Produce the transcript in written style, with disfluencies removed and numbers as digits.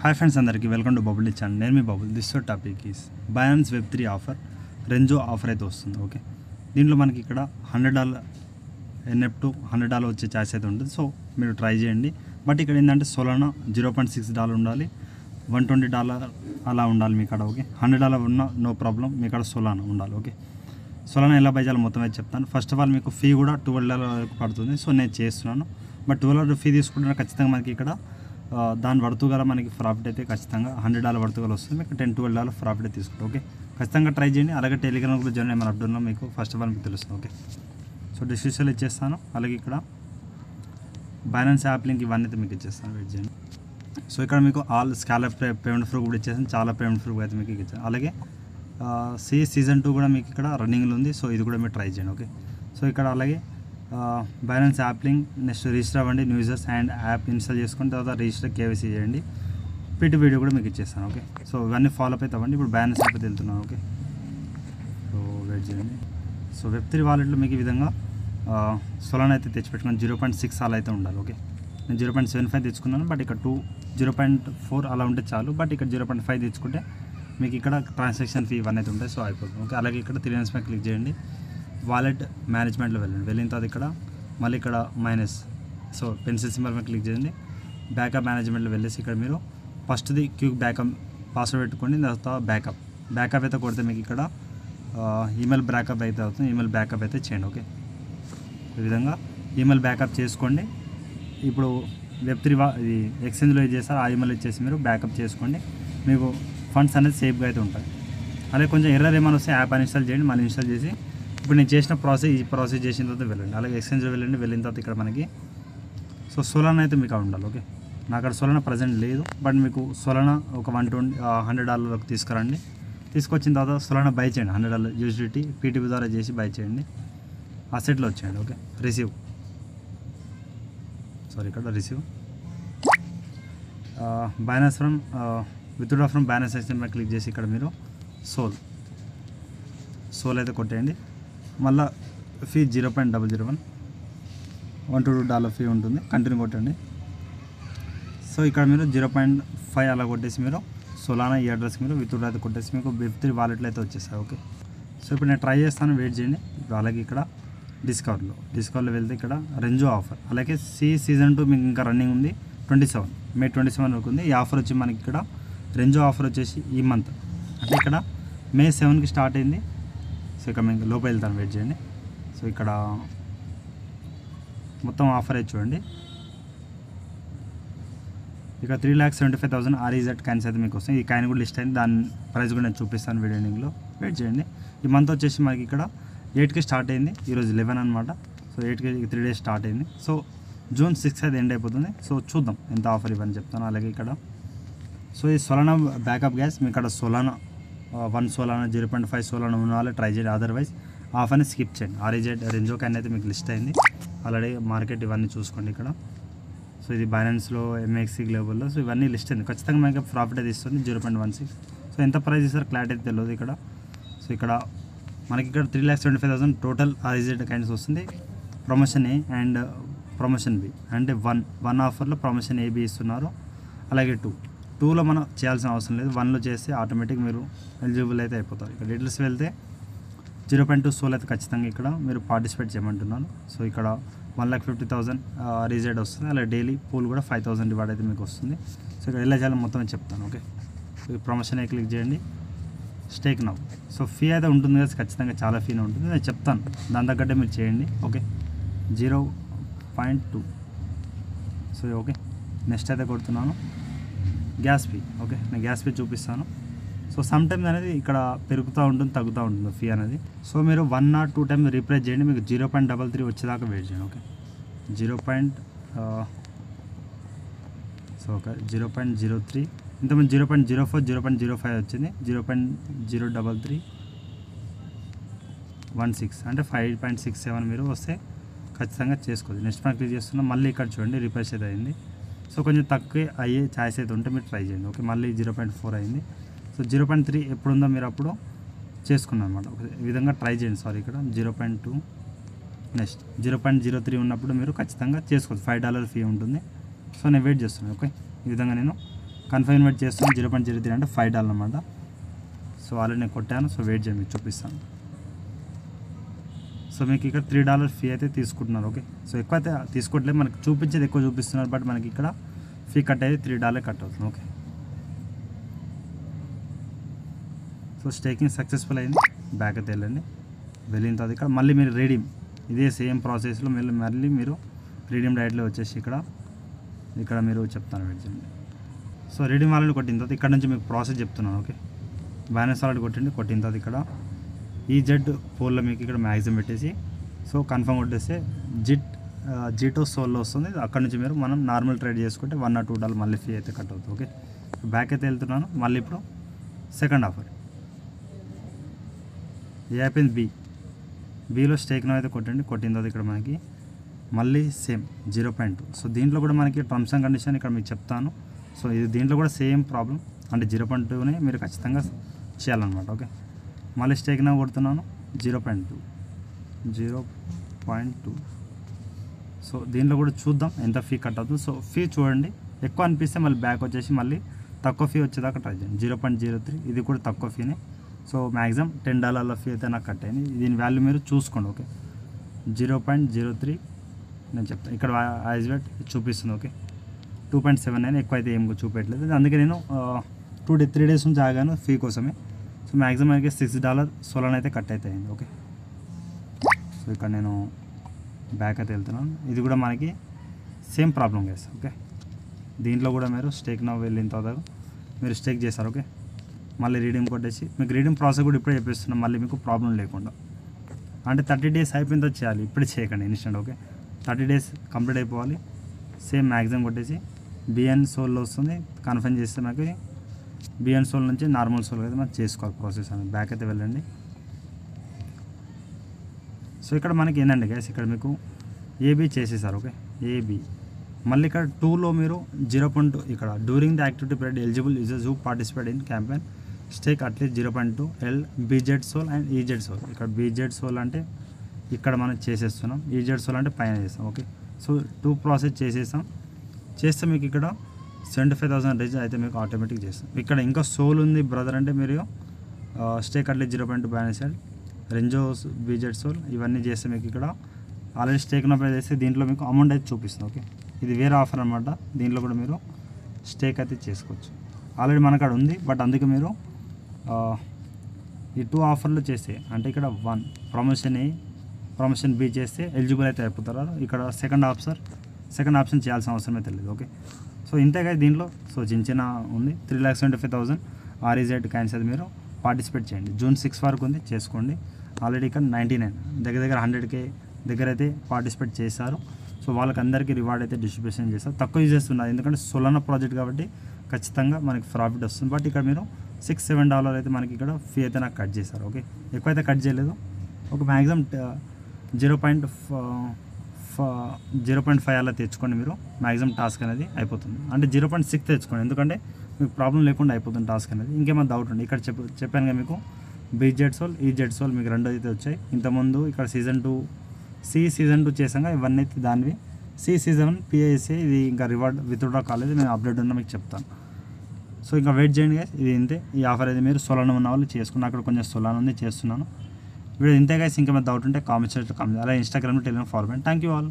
Hi friends, అందరికీ welcome to bubble channel. నేను మీ bubble. This topic is Binance వెబ్3 ఆఫర్, రెంజో ఆఫర్ అయితే వస్తుంది. ఓకే, దీంట్లో మనకి ఇక్కడ $100 ఎన్ఎఫ్2 $100 వచ్చే ఛాయిస్ అయితే ఉంటుంది. సో మీరు ట్రై చేయండి. బట్ ఇక్కడ ఏంటంటే సోలానా $0.6 ఉండాలి, $120 అలా ఉండాలి మీ కాడ. ఓకే, $100 ఉన్నా నో ప్రాబ్లం, మీ కాడ సోలానా ఉండాలి. ఓకే, సోలానా ఎలా బై చేయాలో మొత్తం అయితే చెప్తాను. ఫస్ట్ ఆఫ్ ఆల్ మీకు ఫీ కూడా $12 వరకు పడుతుంది. సో నేను చేస్తున్నాను. బట్ $12 ఫీ తీసుకుంటున్నా ఖచ్చితంగా మనకి ఇక్కడ దాని వర్తుగల మనకి ప్రాఫిట్ అయితే ఖచ్చితంగా $100 వర్తుగల వస్తుంది. మీకు $10-12 ప్రాఫిట్ అయితే తీసుకుంటాం. ఓకే, ఖచ్చితంగా ట్రై చేయండి. అలాగే టెలిగ్రామ్ కూడా జాయిన్ అయ్యి మన అప్డేట్లో మీకు ఫస్ట్ ఆఫ్ ఆల్ మీకు తెలుస్తుంది. ఓకే, సో డిస్క్రిప్షన్లో ఇచ్చేస్తాను. అలాగే ఇక్కడ బైనాన్స్ యాప్ లింక్ ఇవన్నీ అయితే మీకు ఇచ్చేస్తాను. వెయిట్ చేయండి. సో ఇక్కడ మీకు ఆల్ స్కాలర్ పేమెంట్ ప్రూఫ్ కూడా ఇచ్చేస్తాను. చాలా పేమెంట్ ప్రూఫ్ అయితే మీకు ఇచ్చాను. అలాగే సీజన్ 2 కూడా మీకు ఇక్కడ రన్నింగ్లో ఉంది. సో ఇది కూడా మీరు ట్రై చేయండి. ఓకే, సో ఇక్కడ అలాగే Binance app link, next register అవ్వండి, new users and app install చేసుకుని తర్వాత రిజిస్టర్ కేవైసీ చేయండి. పీటీ వీడియో కూడా మీకు ఇచ్చేస్తాను. ఓకే, సో ఇవన్నీ ఫాలో అప్ అయితే అవ్వండి. ఇప్పుడు బైనాన్స్ యాప్ అయితే వెళ్తున్నాను. ఓకే, సో వెయిట్ చేయండి. సో వెబ్3 వాలెట్లో మీకు ఈ విధంగా సోలానా అయితే తెచ్చిపెట్టుకున్నాను. 0.6 అలా అయితే ఉండాలి. ఓకే, నేను 0.75 తెచ్చుకున్నాను. బట్ ఇక్కడ 0.4 అలా ఉంటే చాలు. బట్ ఇక్కడ 0.5 తెచ్చుకుంటే మీకు ఇక్కడ ట్రాన్సాక్షన్ ఫీ ఇవన్నీ అయితే ఉంటాయి. సో అయిపోతుంది. ఓకే, అలాగే ఇక్కడ 3 లైన్స్ పై క్లిక్ చేయండి. వాలెట్ మేనేజ్మెంట్లో వెళ్ళండి. వెళ్ళిన తర్వాత ఇక్కడ మళ్ళీ ఇక్కడ మైనస్, సో పెన్సిల్ సింబల్ మీద క్లిక్ చేయండి. బ్యాకప్ మేనేజ్మెంట్లో వెళ్ళేసి ఇక్కడ మీరు ఫస్ట్ది క్విక్ బ్యాకప్ పాస్వర్డ్ పెట్టుకోండి. తర్వాత బ్యాకప్ అయితే కొడితే మీకు ఇక్కడ ఈమెయిల్ బ్యాకప్ అయితే అవుతుంది. ఈమెయిల్ బ్యాకప్ అయితే చేయండి. ఓకే, ఈ విధంగా ఈమెయిల్ బ్యాకప్ చేసుకోండి. ఇప్పుడు వెబ్3 ఇది ఎక్స్చేంజ్లో ఇది చేస్తారు. ఆ ఈమెయిల్ ఇచ్చేసి మీరు బ్యాకప్ చేసుకోండి. మీకు ఫండ్స్ అనేది సేఫ్గా అయితే ఉంటాయి. అలాగే కొంచెం ఎర్రర్ ఏమైనా వస్తే యాప్ అన్ఇన్స్టాల్ చేయండి. మళ్ళీ ఇన్స్టాల్ చేసి ఇప్పుడు నేను చేసిన ప్రాసెస్ చేసిన తర్వాత వెళ్ళండి. అలాగే ఎక్స్చేంజ్లో వెళ్ళండి. వెళ్ళిన తర్వాత ఇక్కడ మనకి సో సోలానా అయితే మీకు ఉండాలి. ఓకే, నా అక్కడ సోలానా ప్రజెంట్ లేదు. బట్ మీకు సోలానా ఒక $100 వరకు తీసుకురండి. తీసుకొచ్చిన తర్వాత సోలానా బై చేయండి. $100 యూజిడిటీ పీటీపీ ద్వారా చేసి బై చేయండి. అసెట్లో వచ్చేయండి. Okay, receive Binance from withdraw from Binance section మీద క్లిక్ చేసి ఇక్కడ మీరు సోల్ అయితే కొట్టేయండి. మళ్ళీ ఫీ 0.001 $1 ఫీ ఉంటుంది. కంటిన్యూ కొట్టండి. సో ఇక్కడ మీరు 0.5 అలా కొట్టేసి మీరు సోలానా ఈ అడ్రస్కి మీరు విత్డ్రా అయితే కొట్టేసి మీకు వెబ్3 వాలెట్లో అయితే వచ్చేస్తాయి. ఓకే, సో ఇప్పుడు నేను ట్రై చేస్తాను. వెయిట్ చేయండి. అలాగే ఇక్కడ డిస్కవర్లో వెళ్తే ఇక్కడ రెంజో ఆఫర్, అలాగే సీజన్ 2 మీకు ఇంకా రన్నింగ్ ఉంది. May 27 వరకు ఉంది. ఈ ఆఫర్ వచ్చి మనకి ఇక్కడ రెంజో ఆఫర్ వచ్చేసి ఈ మంత్ అంటే ఇక్కడ May 7కి స్టార్ట్ అయింది. సో ఇక్కడ మీకు లోపల వెళ్తాను. వెయిట్ చేయండి. సో ఇక్కడ మొత్తం ఆఫర్ అయితే చూడండి. ఇక్కడ 3,75,000 REZ కాయిన్స్ అయితే మీకు వస్తాయి. ఈ కాయిన్ కూడా లిస్ట్ అయింది. దాని ప్రైస్ కూడా నేను చూపిస్తాను వీడియో ఎండింగ్లో. వెయిట్ చేయండి. ఈ మంత్ వచ్చేసి మనకి ఇక్కడ 8కి స్టార్ట్ అయింది. ఈరోజు 11 అనమాట. సో 8కి 3 డేస్ స్టార్ట్ అయింది. సో June 6 అయితే ఎండ్ అయిపోతుంది. సో చూద్దాం ఎంత ఆఫర్ ఇవ్వని చెప్తాను. అలాగే ఇక్కడ సో ఈ సోలానా బ్యాకప్ గ్యాస్ మీ ఇక్కడ సోలానా 1 సోలానా 0.5 సోలానా ఉన్న వాళ్ళు ట్రై చేయండి. అదర్వైజ్ ఆఫర్ని స్కిప్ చేయండి. REZ రెంజో కాయిన్ అయితే మీకు లిస్ట్ అయింది. ఆల్రెడీ మార్కెట్ ఇవన్నీ చూసుకోండి ఇక్కడ. సో ఇది బైనాన్స్లో MXC గ్లోబల్లో సో ఇవన్నీ లిస్ట్ అయింది. ఖచ్చితంగా మనకి ప్రాఫిట్ అయితే ఇస్తుంది 0.16. సో ఎంత ప్రైస్ ఇస్తారు క్లారిటీ అయితే తెలియదు ఇక్కడ. సో ఇక్కడ మనకి ఇక్కడ 3,75,000 టోటల్ REZ కాయిన్స్ వస్తుంది. Promotion A and promotion B అంటే వన్ ఆఫర్లో ప్రమోషన్ AB ఇస్తున్నారు. అలాగే 2లో మనం చేయాల్సిన అవసరం లేదు. 1లో చేస్తే ఆటోమేటిక్ మీరు ఎలిజిబుల్ అయితే అయిపోతారు. ఇక్కడ డీటెయిల్స్ వెళ్తే 0.2 సోల్ అయితే ఖచ్చితంగా ఇక్కడ మీరు పార్టిసిపేట్ చేయమంటున్నాను. సో ఇక్కడ 1,50,000 REZ వస్తుంది. అలాగే డైలీ పూల్ కూడా 5,000 డివైడ్ అయితే మీకు వస్తుంది. సో ఇక్కడ ఎలా చేయాలో మొత్తం చెప్తాను. ఓకే, సో ఈ ప్రమోషన్ ఏ క్లిక్ చేయండి. Stake now. సో ఫీ అయితే ఉంటుంది కదా, ఖచ్చితంగా చాలా ఫీనే ఉంటుంది. నేను చెప్తాను, దాని తగ్గట్టే మీరు చేయండి. ఓకే, 0.2. సో ఓకే, నెక్స్ట్ అయితే కొడుతున్నాను. Gas fee. ఓకే, నేను గ్యాస్ ఫీ చూపిస్తాను. సో సమ్ టైమ్స్ అనేది ఇక్కడ పెరుగుతూ ఉంటుంది, తగ్గుతూ ఉంటుంది ఫీ అనేది. సో మీరు 1 or 2 టైమ్స్ రీప్లేస్ చేయండి. మీకు 0.33 వచ్చేదాకా వెయిట్ చేయండి. ఓకే, 0.03 ఇంతమంది 0.04 0.05 వచ్చింది. 0.03316 అంటే 5.67 మీరు వస్తే ఖచ్చితంగా చేసుకోవచ్చు. నెక్స్ట్ మనం క్లిక్ చేస్తున్నాం. మళ్ళీ ఇక్కడ చూడండి రిప్లేస్ అయితే అయింది. సో కొంచెం తక్కువ అయ్యే ఛాయిస్ అయితే ఉంటే మీరు ట్రై చేయండి. ఓకే, మళ్ళీ 0.4 అయింది. సో 0.3 ఎప్పుడుందో మీరు అప్పుడు చేసుకున్నాం అనమాట. ఈ విధంగా ట్రై చేయండి. సారీ ఇక్కడ 0.2 నెక్స్ట్ 0.03 ఉన్నప్పుడు మీరు ఖచ్చితంగా చేసుకోవచ్చు. $5 ఫీ ఉంటుంది. సో నేను వెయిట్ చేస్తున్నాను. ఓకే, ఈ విధంగా నేను కన్ఫర్మ్ ఇన్వైట్ చేస్తాను. 0.03 అంటే $5 అనమాట. సో ఆల్రెడీ నేను కొట్టాను. సో వెయిట్ చేయండి, మీకు చూపిస్తాను. సో మీకు ఇక్కడ $3 ఫీ అయితే తీసుకుంటున్నారు. ఓకే, సో ఎక్కువ అయితే తీసుకోవట్లేదు, మనకి చూపించేది ఎక్కువ చూపిస్తున్నారు, బట్ మనకి ఇక్కడ ఫీ కట్ అయ్యేది $3 కట్ అవుతుంది. ఓకే, సో స్టేకింగ్ సక్సెస్ఫుల్ అయింది. బ్యాక్ అయితే వెళ్ళిన తర్వాత ఇక్కడ మళ్ళీ మీరు రీడీమ్, ఇదే సేమ్ ప్రాసెస్లో మళ్ళీ మీరు రీడీమ్ డైరెక్ట్లో వచ్చేసి ఇక్కడ మీరు చెప్తాను వెయిట్ చేయండి. సో రీడీమ్ వాళ్ళని కొట్టిన తర్వాత ఇక్కడ నుంచి మీకు ప్రాసెస్ చెప్తున్నాను. ఓకే, బ్యాలెన్స్ వాళ్ళని కొట్టిన తర్వాత ఇక్కడ ఈ జెడ్ పోల్లో మీకు ఇక్కడ మ్యాక్సిమం పెట్టేసి సో కన్ఫర్మ్ కొట్టేస్తే జీటో సోల్లో వస్తుంది. అక్కడ నుంచి మనం నార్మల్ ట్రేడ్ చేసుకుంటే $1 or $2 మళ్ళీ ఫీ అయితే కట్ అవుతుంది. ఓకే, బ్యాక్ అయితే వెళ్తున్నాను. మళ్ళీ ఇప్పుడు సెకండ్ ఆఫర్ ఏ అయిపోయింది, బీలో స్టేక్ నో అయితే కొట్టిన తర్వాత ఇక్కడ మనకి మళ్ళీ సేమ్ 0.2. సో దీంట్లో కూడా మనకి టర్మ్స్ అండ్ కండిషన్ ఇక్కడ మీకు చెప్తాను. సో ఇది దీంట్లో కూడా సేమ్ ప్రాబ్లం, అంటే 0.2ని మీరు ఖచ్చితంగా చేయాలన్నమాట. ఓకే, మళ్ళీ స్టేక్ నో కొడుతున్నాను 0.2. సో దీంట్లో కూడా చూద్దాం ఎంత ఫీ కట్ అవుతుంది. సో ఫీ చూడండి, ఎక్కువ అనిపిస్తే మళ్ళీ బ్యాక్ వచ్చేసి మళ్ళీ తక్కువ ఫీ వచ్చేదాకా ట్రై చేయండి. 0.03 ఇది కూడా తక్కువ ఫీనే. సో మ్యాక్సిమం $10 ఫీ అయితే నాకు కట్ అయింది. దీని వాల్యూ మీరు చూసుకోండి. ఓకే, 0.03 నేను చెప్తాను, ఇక్కడ ఐజ్ వెట్ చూపిస్తుంది. ఓకే, 2.79 ఎక్కువ అయితే ఏం చూపెట్టలేదు, అందుకే నేను 3 days నుంచి ఆగాను ఫీ కోసమే. సో మ్యాక్సిమం అయితే $6 సోలాన్ అయితే కట్ అయితే అయింది. ఓకే, సో ఇక్కడ నేను బ్యాక్ అయితే వెళ్తున్నాను. ఇది కూడా మనకి సేమ్ ప్రాబ్లం గైస్. ఓకే, దీంట్లో కూడా మీరు స్టేక్ నో వెళ్ళిన తర్వాత మీరు స్టేక్ చేస్తారు. ఓకే, మళ్ళీ రీడింగ్ కొట్టేసి మీకు రీడింగ్ ప్రాసెస్ కూడా ఇప్పుడే చెప్పిస్తున్నాం, మళ్ళీ మీకు ప్రాబ్లం లేకుండా. అంటే 30 days అయిపోయిన తర్వాత చేయాలి, ఇప్పుడే చేయకండి ఇన్స్టెంట్. ఓకే, 30 days కంప్లీట్ అయిపోవాలి. సేమ్ మ్యాక్సిమం కొట్టేసి బిఎన్ సోల్లో వస్తుంది, కన్ఫర్మ్ చేస్తే మనకి బిఎన్ సోల్ నుంచి నార్మల్ సోల్ అయితే మనం చేసుకోవాలి ప్రాసెస్ అనేది. బ్యాక్ అయితే వెళ్ళండి. సో ఇక్కడ మనకి ఏంటంటే గైస్, ఇక్కడ మీకు ఏబీ చేసేసారు. ఓకే, ఏబీ మళ్ళీ ఇక్కడ 2లో మీరు 0.2 ఇక్కడ during the activity period eligible users who participate in campaign stake at least 0.2 L BZ sol and EZ sol. ఇక్కడ బీజెడ్ సోల్ అంటే ఇక్కడ మనం చేసేస్తున్నాం, ఈజెడ్ సోల్ అంటే పైన చేస్తాం. ఓకే, సో 2 ప్రాసెస్ చేస్తే మీకు ఇక్కడ 75,000 రేంజ్ అయితే మీకు ఆటోమేటిక్ చేస్తాం. ఇక్కడ ఇంకా సోల్ ఉంది బ్రదర్ అంటే మీరు స్టేక్ అట్లీస్ట్ 0.2 బ్యాలెన్స్ రెంజో బీజెడ్ సోల్ ఇవన్నీ చేస్తే మీకు ఇక్కడ ఆల్రెడీ స్టేక్ నో చేస్తే దీంట్లో మీకు అమౌంట్ అయితే చూపిస్తుంది. ఓకే, ఇది వేరే ఆఫర్ అనమాట, దీంట్లో కూడా మీరు స్టేక్ అయితే చేసుకోవచ్చు. ఆల్రెడీ మనకు అక్కడ ఉంది, బట్ అందుకే మీరు ఈ 2 ఆఫర్లు చేస్తే అంటే ఇక్కడ 1 ప్రమోషన్ ఏ ప్రమోషన్ బి చేస్తే ఎలిజిబుల్ అయితే అయిపోతారు. ఇక్కడ సెకండ్ ఆప్షన్ చేయాల్సిన అవసరం అయితే లేదు. ఓకే, సో ఇంతేగా దీంట్లో. సో చిన్న ఉంది 3,75,000 REZ కాయిన్స్ అది మీరు పార్టిసిపేట్ చేయండి. June 6 వరకు ఉంది, చేసుకోండి. ఆల్రెడీ ఇక్కడ 99 దగ్గర 100K దగ్గర అయితే పార్టిసిపేట్ చేశారు. సో వాళ్ళకి అందరికీ రివార్డ్ అయితే డిస్ట్రిబ్యూషన్ చేస్తారు. తక్కువ యూజెస్ ఉన్నాయి, ఎందుకంటే సోలానా ప్రాజెక్ట్ కాబట్టి ఖచ్చితంగా మనకి ప్రాఫిట్ వస్తుంది. బట్ ఇక్కడ మీరు $6-7 అయితే మనకి ఇక్కడ ఫీ అయితే నాకు కట్ చేశారు. ఓకే, ఎక్కువైతే కట్ చేయలేదు. ఒక మ్యాక్సిమం 0.5 అలా తెచ్చుకోండి మీరు, మ్యాక్సిమం టాస్క్ అనేది అయిపోతుంది. అంటే 0.6 తెచ్చుకోండి, ఎందుకంటే మీకు ప్రాబ్లం లేకుండా అయిపోతుంది టాస్క్ అనేది. ఇంకేమైనా డౌట్ ఉంది ఇక్కడ చెప్పాను కదా మీకు, బీజెడ్ సోల్ ఈజెడ్ సోల్ మీకు 2 అయితే వచ్చాయి. ఇంతకుముందు ఇక్కడ సీజన్ 2 చేసాక ఇవన్నీ అయితే దానివి. సీజన్ PISA ఇది ఇంకా రివార్డ్ విత్డ్రా కాలేదు, నేను అప్డేట్ ఉన్నా మీకు చెప్తాను. సో ఇంకా వెయిట్ చేయండి గైస్, ఇది ఇంతే. ఈ ఆఫర్ అయితే మీరు సోలానా ఉన్న వాళ్ళు చేసుకున్న, అక్కడ కొంచెం సోలానా ఉంది చేస్తున్నాను. వీడియో ఇంతే గైస్. ఇంకా డౌట్ ఉంటే కామెంట్స్ అలా ఇన్స్టాగ్రామ్లో టెలిగ్రామ్ ఫాలో అవ్వండి. Thank you all.